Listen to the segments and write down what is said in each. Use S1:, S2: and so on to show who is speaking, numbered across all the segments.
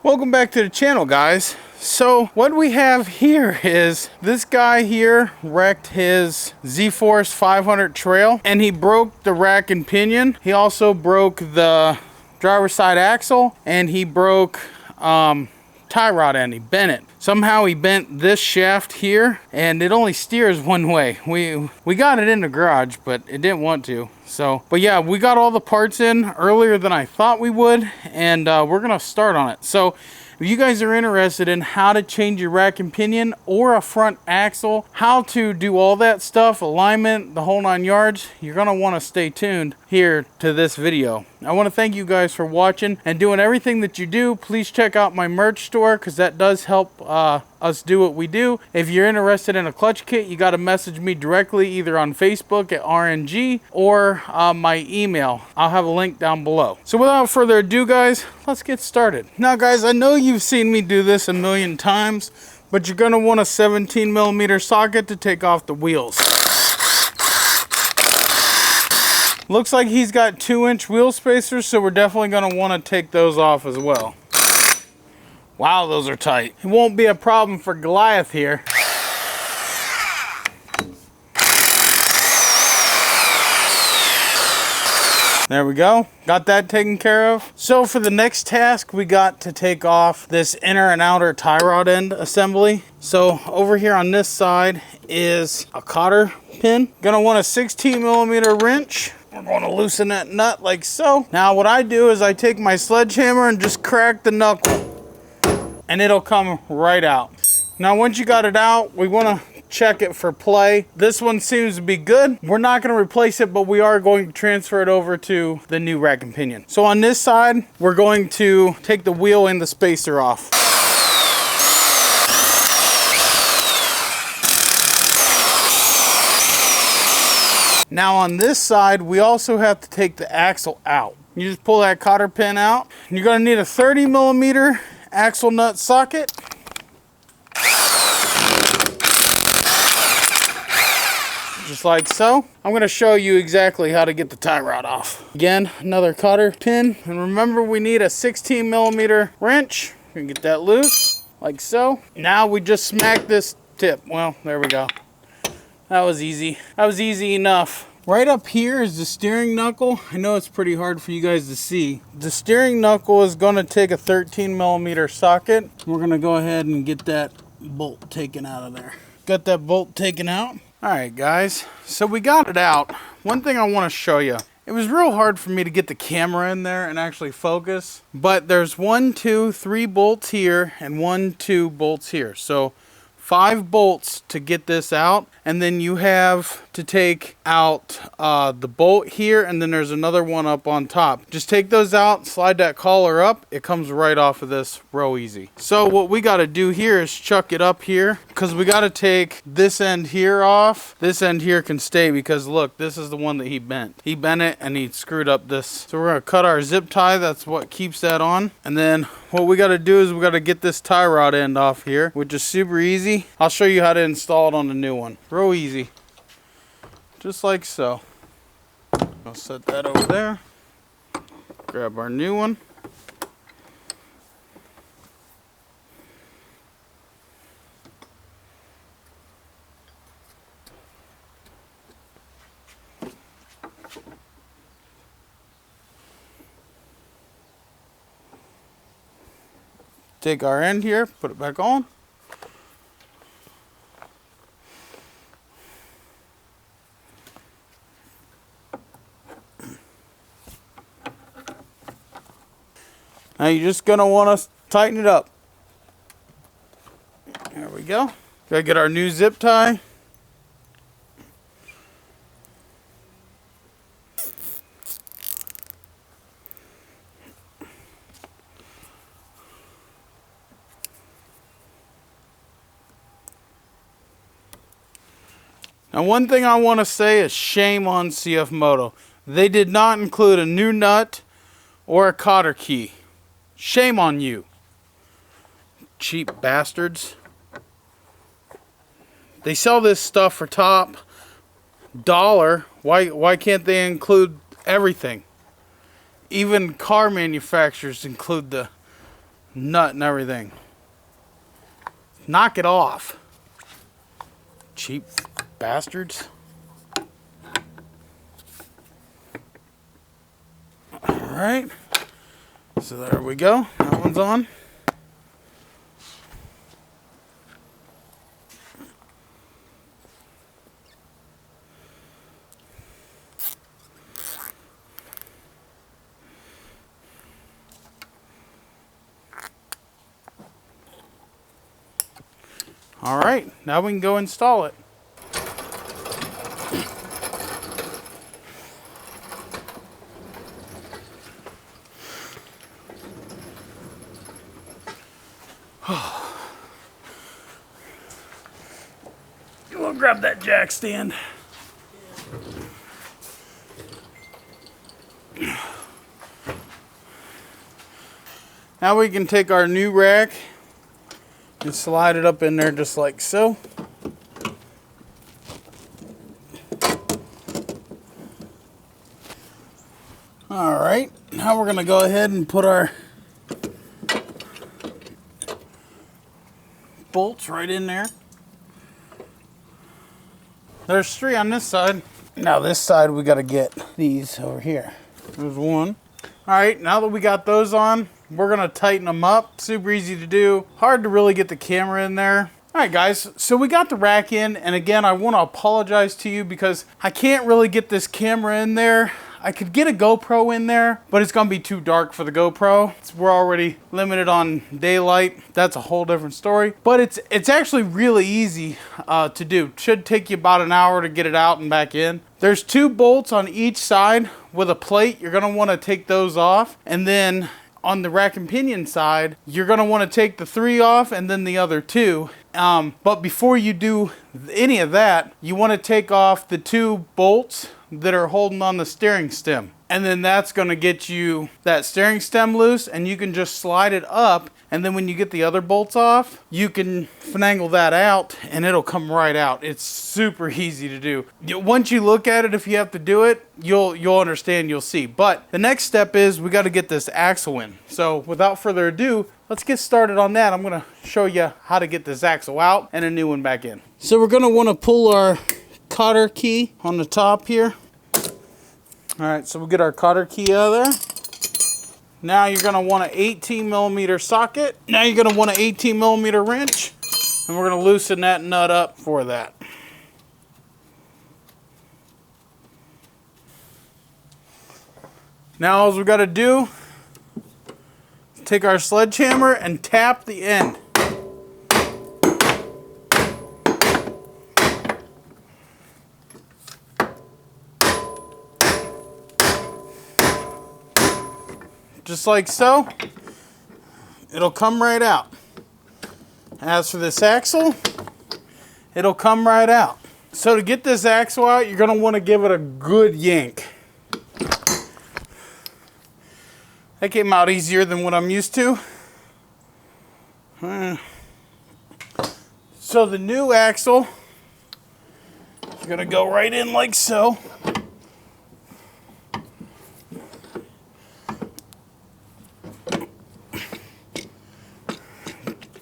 S1: Welcome back to the channel, guys. So what we have here is this guy here wrecked his Z-Force 500 trail and he broke the rack and pinion. He also broke the driver's side axle and he broke tie rod end. He bent it. Somehow he bent this shaft here and it only steers one way. We got it in the garage, but it didn't want to. So, but yeah, we got all the parts in earlier than I thought we would, and we're gonna start on it. So if you guys are interested in how to change your rack and pinion or a front axle, how to do all that stuff, alignment, the whole 9 yards, you're gonna wanna stay tuned here to this video. I wanna thank you guys for watching and doing everything that you do. Please check out my merch store because that does help us do what we do. If you're interested in a clutch kit, you gotta message me directly either on Facebook at R.N.G or my email. I'll have a link down below. So without further ado, guys, let's get started. Now, guys, I know you've seen me do this a million times, but you're gonna want a 17mm socket to take off the wheels. Looks like he's got 2-inch wheel spacers, so we're definitely gonna wanna take those off as well. Wow, those are tight. It won't be a problem for Goliath here. There we go. Got that taken care of. So for the next task, we got to take off this inner and outer tie rod end assembly. So over here on this side is a cotter pin. Gonna want a 16mm wrench. We're going to loosen that nut like so. Now what I do is I take my sledgehammer and just crack the knuckle and it'll come right out. Now once you got it out, we want to check it for play. This one seems to be good. We're not going to replace it, but we are going to transfer it over to the new rack and pinion. So on this side, we're going to take the wheel and the spacer off. Now on this side, we also have to take the axle out. You just pull that cotter pin out. You're going to need a 30mm axle nut socket. Just like so. I'm going to show you exactly how to get the tie rod off. Again, another cotter pin. And remember, we need a 16mm wrench. We can get that loose, like so. Now we just smack this tip. Well, there we go. That was easy. That was easy enough. Right up here is the steering knuckle. I know it's pretty hard for you guys to see. The steering knuckle is going to take a 13mm socket. We're going to go ahead and get that bolt taken out of there. Got that bolt taken out. Alright guys, so we got it out. One thing I want to show you. It was real hard for me to get the camera in there and actually focus. But there's 1, 2, 3 bolts here and 1, 2 bolts here. So 5 bolts to get this out. And then you have to take out the bolt here, and then there's another one up on top. Just take those out, slide that collar up. It comes right off of this real easy. So what we got to do here is chuck it up here, because we got to take this end here off. This end here can stay because look, this is the one that he bent. He bent it and he screwed up this. So we're going to cut our zip tie. That's what keeps that on. And then what we got to do is we got to get this tie rod end off here, which is super easy. I'll show you how to install it on the new one. Real easy. Just like so. I'll set that over there. Grab our new one. Take our end here, put it back on. Now you're just going to want to tighten it up. There we go. Gotta get our new zip tie. Now one thing I want to say is shame on CFMOTO. They did not include a new nut or a cotter key. Shame on you. Cheap bastards. They sell this stuff for top dollar. Why can't they include everything? Even car manufacturers include the nut and everything. Knock it off. Cheap bastards. Alright. So there we go. That one's on. Alright, now we can go install it. We'll grab that jack stand. Now we can take our new rack and slide it up in there just like so. Alright, now we're going to go ahead and put our bolts right in there. There's 3 on this side. Now this side we got to get these over here. There's 1. Alright, now that we got those on, we're going to tighten them up. Super easy to do. Hard to really get the camera in there. Alright guys, so we got the rack in, and again I want to apologize to you because I can't really get this camera in there. I could get a GoPro in there, but it's gonna be too dark for the GoPro. We're already limited on daylight. That's a whole different story. But it's actually really easy to do. Should take you about an hour to get it out and back in. There's 2 bolts on each side with a plate. You're gonna want to take those off, and then on the rack and pinion side, you're gonna want to take the 3 off and then the other 2. But before you do any of that, you want to take off the 2 bolts that are holding on the steering stem. And then that's going to get you that steering stem loose, and you can just slide it up, and then when you get the other bolts off, you can finagle that out and it'll come right out. It's super easy to do. Once you look at it, if you have to do it, you'll understand, you'll see. But the next step is we got to get this axle in. So without further ado, let's get started on that. I'm going to show you how to get this axle out and a new one back in. So we're going to want to pull our cotter key on the top here. Alright, so we'll get our cotter key out of there. Now you're going to want an 18mm socket. Now you're going to want an 18mm wrench. And we're going to loosen that nut up for that. Now all we got to do is take our sledgehammer and tap the end. Just like so, it'll come right out. As for this axle, it'll come right out. So to get this axle out, you're going to want to give it a good yank. That came out easier than what I'm used to. So the new axle is going to go right in like so.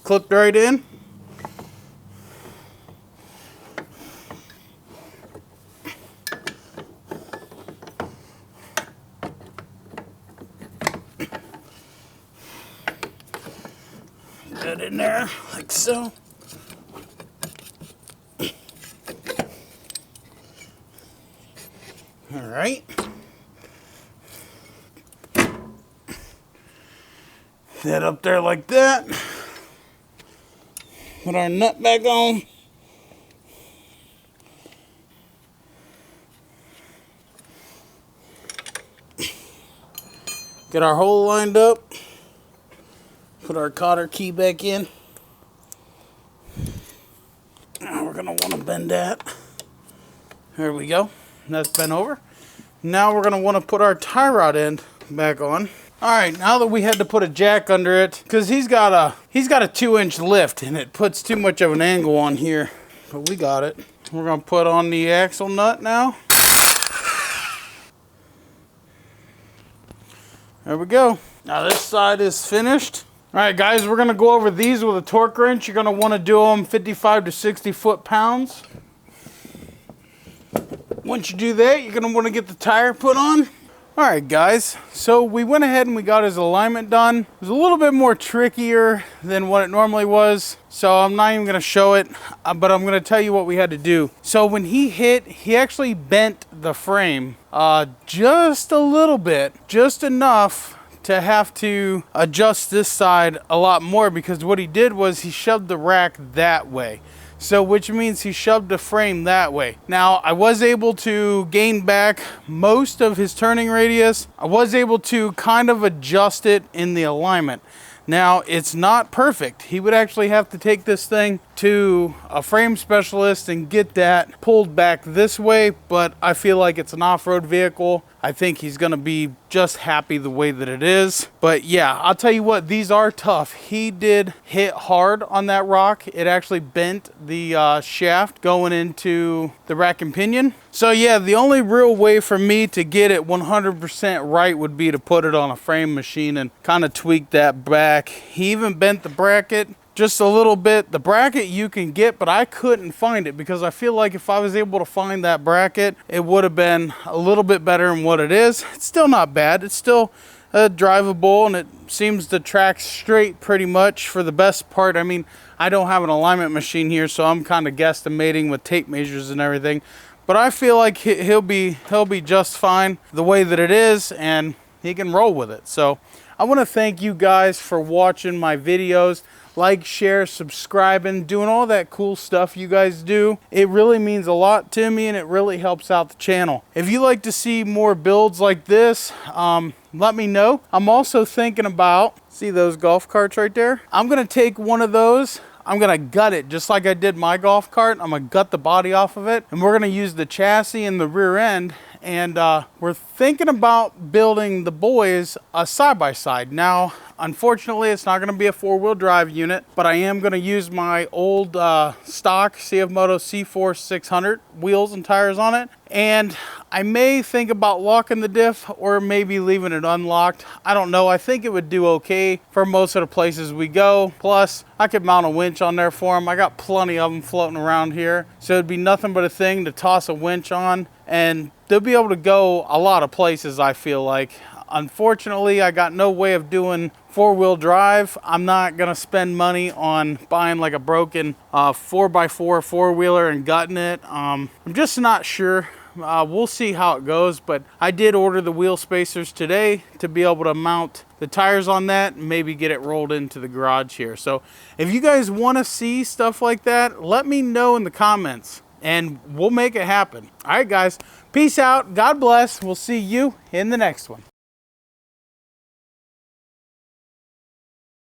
S1: Clipped right in. That in there, like so. All right. That up there like that. Put our nut back on. Get our hole lined up. Put our cotter key back in. Now we're going to want to bend that. There we go. That's bent over. Now we're going to want to put our tie rod end back on. Alright, now that we had to put a jack under it, because he's got a 2-inch lift and it puts too much of an angle on here. But we got it. We're going to put on the axle nut now. There we go. Now this side is finished. All right, guys, we're gonna go over these with a torque wrench. You're gonna wanna do them 55 to 60 foot-pounds. Once you do that, you're gonna wanna get the tire put on. All right, guys, so we went ahead and we got his alignment done. It was a little bit more trickier than what it normally was, so I'm not even gonna show it, but I'm gonna tell you what we had to do. So when he hit, he actually bent the frame just a little bit, just enough to have to adjust this side a lot more, because what he did was he shoved the rack that way. So which means he shoved the frame that way. Now I was able to gain back most of his turning radius. I was able to kind of adjust it in the alignment. Now it's not perfect. He would actually have to take this thing to a frame specialist and get that pulled back this way, but I feel like it's an off-road vehicle. I think he's gonna be just happy the way that it is. But yeah, I'll tell you what, these are tough. He did hit hard on that rock. It actually bent the shaft going into the rack and pinion. So yeah, the only real way for me to get it 100% right would be to put it on a frame machine and kind of tweak that back. He even bent the bracket just a little bit. The bracket you can get, but I couldn't find it, because I feel like if I was able to find that bracket, it would have been a little bit better than what it is. It's still not bad. It's still drivable, and it seems to track straight pretty much for the best part. I mean, I don't have an alignment machine here, so I'm kind of guesstimating with tape measures and everything, but I feel like he'll be just fine the way that it is, and he can roll with it. So I want to thank you guys for watching my videos. Like, share, subscribing, doing all that cool stuff you guys do. It really means a lot to me, and it really helps out the channel. If you like to see more builds like this, let me know. I'm also thinking about, see those golf carts right there? I'm gonna take one of those, I'm gonna gut it just like I did my golf cart. I'm gonna gut the body off of it, and we're gonna use the chassis and the rear end. And we're thinking about building the boys a side-by-side. Now, unfortunately, it's not going to be a four-wheel drive unit, but I am going to use my old stock CFMOTO C4 600 wheels and tires on it. And I may think about locking the diff or maybe leaving it unlocked. I don't know. I think it would do okay for most of the places we go. Plus, I could mount a winch on there for them. I got plenty of them floating around here. So it'd be nothing but a thing to toss a winch on, and they'll be able to go a lot of places, I feel like. Unfortunately, I got no way of doing four-wheel drive. I'm not gonna spend money on buying like a broken 4x4 four-wheeler and gutting it. I'm just not sure. We'll see how it goes, but I did order the wheel spacers today to be able to mount the tires on that and maybe get it rolled into the garage here. So if you guys want to see stuff like that, let me know in the comments and we'll make it happen. All right, guys, peace out. God bless. We'll see you in the next one.